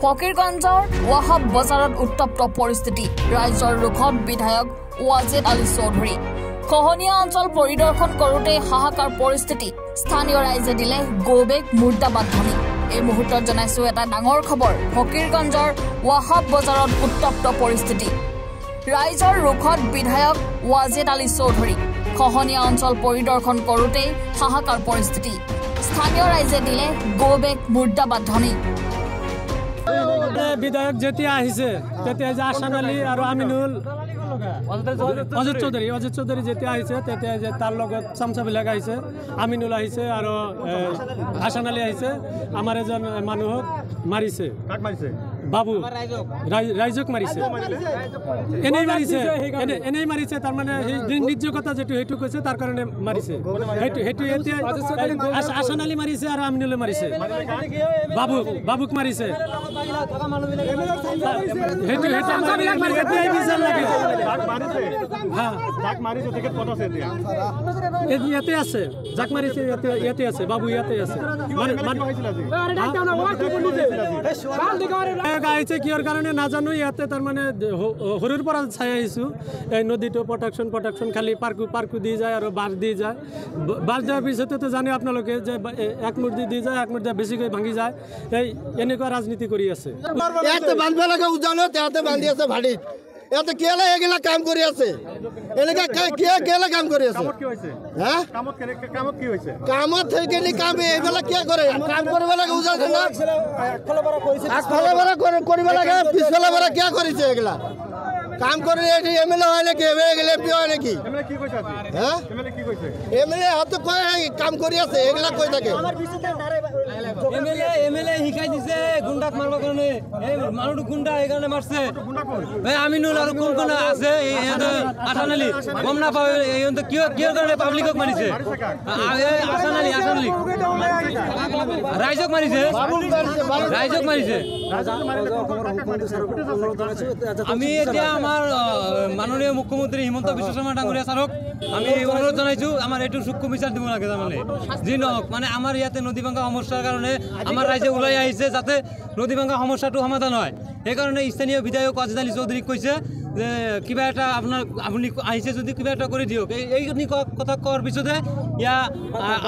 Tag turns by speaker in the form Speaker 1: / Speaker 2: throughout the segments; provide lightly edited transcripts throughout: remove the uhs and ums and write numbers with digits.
Speaker 1: ফকিৰগঞ্জৰ ৱাহাব বজাৰত উত্তপ্ত পৰিস্থিতি ৰাইজৰ ৰোষত বিধায়ক ৱাজেদ আলী চৌধুৰী খহনীয়া অঞ্চল পৰিদৰ্শন কৰোঁতে হাহাকাৰ পৰিস্থিতি স্থানীয় ৰাইজে দিলে গোবেক মুৰ্দাবাদ ধ্বনি এই মুহূৰ্তত জনাইছো এটা ডাঙৰ খবৰ ফকিৰগঞ্জৰ ৱাহাব বজাৰত উত্তপ্ত পৰিস্থিতি ৰাইজৰ ৰোষত বিধায়ক ৱাজেদ আলী চৌধুৰী খহনীয়া অঞ্চল পৰিদৰ্শন কৰোঁতে হাহাকাৰ পৰিস্থিতি স্থানীয় ৰাইজে দিলে গোবেক মুৰ্দাবাদ ধ্বনি
Speaker 2: বিধায়ক যেতিয়া আহিছে তেতিয়া যে আসান আলী আৰু আমিনুল অজিত চৌধুৰী যেতিয়া আহিছে তেতিয়া যে তাৰ লগত চামচাবিলাক আহিছে আমিনুল আহিছে আৰু আসান আলী আহিছে আমাৰ এজন মানুহক মাৰিছে বাবু ৰাইজক মাৰিছে এনেই মাৰিছে তাৰমানে নিৰ্যোগতা যেটো সেইটো কৈছে তাৰ কাৰণে মাৰিছে সেইটো এতিয়া আসান আলী মাৰিছে আৰু আমিনুলে মাৰিছে বাবুক মাৰিছে ইয়াতে আছে যাক মাৰিছে ইয়াতে আছে বাবু ইয়াতে আছে আহিছে কিহৰ কাৰণে নাজানো ইয়াতে তাৰমানে সৰুৰ পৰা চাই আহিছোঁ এই নদীটো প্ৰটেকশ্যন খালি পাৰ্কো দি যায় আৰু বাঁহ দি যায় বাঁহ দিয়াৰ পিছতো জানে আপোনালোকে যে এক মূৰ্তি দি যায় এক মূৰ্তি বেছিকৈ ভাঙি যায় এই এনেকুৱা ৰাজনীতি কৰি আছে ইয়াতে কেলে এগুলা কাম কৰি আছে এনেকা কেলে কাম কৰি আছে কামত সেইখিনি কাম এইবিলাক কিয় কৰে কাম কৰিব লাগে উজাল কৰিব লাগে পিছফালে পৰা কিয় কৰিছে এগুলা কাম কৰি এমএলএ হয় নেকি এমপি হয় নেকি এমএলএ হয়তো কয় কাম কৰি আছে এগুলা কৈ থাকে এমএলএ শিকাই দিছে গুণ্ডাক মাৰিবৰ কাৰণে এই মানুহটো গুণ্ডা এইকাৰণে মাৰছে আমিনুল আৰু কোন কোন আছে আসান আলী গম নাপাওঁ কিয় কাৰণে পাব্লিকক মাৰিছে আসান আলী ৰাইজক মাৰিছে আমি এতিয়া আমাৰ মাননীয় মুখ্যমন্ত্ৰী হিমন্ত বিশ্ব শৰ্মা ডাঙৰীয়া ছাৰক আমি অনুৰোধ জনাইছোঁ আমাৰ এইটো চুক্কু বিচাৰ দিব লাগে তাৰমানে যি নহওক মানে আমাৰ ইয়াতে নদী ভাঙা সমস্যাৰ কাৰণে আমাৰ ৰাইজে ওলাই আহিছে যাতে নদী ভাঙা সমস্যাটো সমাধান হয় সেইকাৰণে স্থানীয় বিধায়ক ৱাজেদ আলী চৌধুৰীক কৈছে যে কিবা এটা আপুনি আহিছে যদি কিবা এটা কৰি দিয়ক এইখিনি কথা কোৱাৰ পিছতে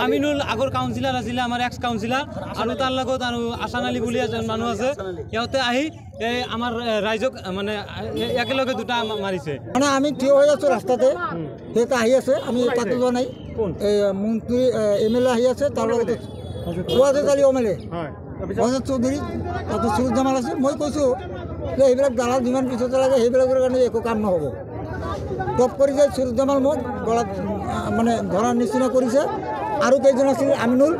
Speaker 2: আমিনুল আগৰ কাউন্সিলাৰ আছিলে আমাৰ এক্স কাউন্সিলাৰ আৰু তাৰ লগত আৰু আসান আলী বুলি এজন মানুহ আছে সিহঁতে আহি এই আমাৰ ৰাইজক মানে একেলগে দুটা মাৰিছে মানে আমি থিয় হৈ আছোঁ ৰাস্তাতে সিহঁতে আহি আছে আমি তাতো যোৱা নাই মন্ত্ৰী এমএলএ আহি আছে তাৰ লগতে ৱাজেদ আলী এমএলএ ৱাজেদ চৌধুৰী তাতো সুৰুজ জামাল আছে মই কৈছোঁ যে সেইবিলাক দালাল যিমান পিছতে লাগে সেইবিলাকৰ কাৰণে একো কাম নহ'ব টপ কৰিছে সুৰুজ জামাল মোক গলাত মানে ধৰাৰ নিচিনা কৰিছে আৰু কেইজন আছিল আমিনুল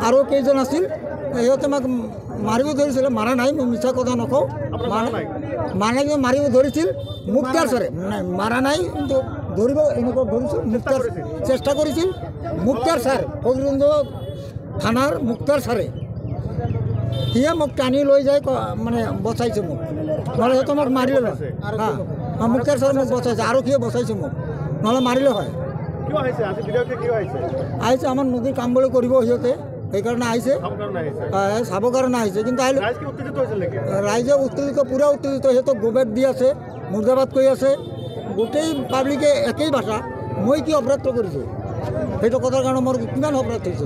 Speaker 2: আৰু কেইজন আছিল সিহঁতে আমাক মাৰিব ধৰিছিল মাৰা নাই মই মিছা কথা নকওঁ মাৰিব ধৰিছিল মুক্তাৰ ছাৰে মাৰা নাই কিন্তু ধৰিব এনেকুৱা ধৰিছিল মুক্তাৰ চেষ্টা কৰিছিল মুক্তাৰ ছাৰ ফকিৰগঞ্জ থানাৰ মুক্তাৰ ছাৰে সিয়ে মোক টানি লৈ যায় মানে বচাইছে মোক নহ'লে সিহঁতে মোক মাৰিলে মুক্তাৰ ছাৰে মোক বচাইছে আৰু সিয়ে বচাইছে মোক নহ'লে মাৰিলে হয় আহিছে আমাৰ নদীৰ কাম বুলি কৰিব সিহঁতে সেইকাৰণে আহিছে চাবৰ কাৰণে আহিছে কিন্তু ৰাইজে উত্তেজিত পূৰা উত্তেজিত সিহঁতক গোবেক দি আছে মুৰ্দাবাদ কৈ আছে গোটেই পাব্লিকে একেই ভাষা মই কি অপৰাধ কৰিছোঁ সেইটো কথাৰ কাৰণে মোৰ কিমান অপৰাধ হৈছে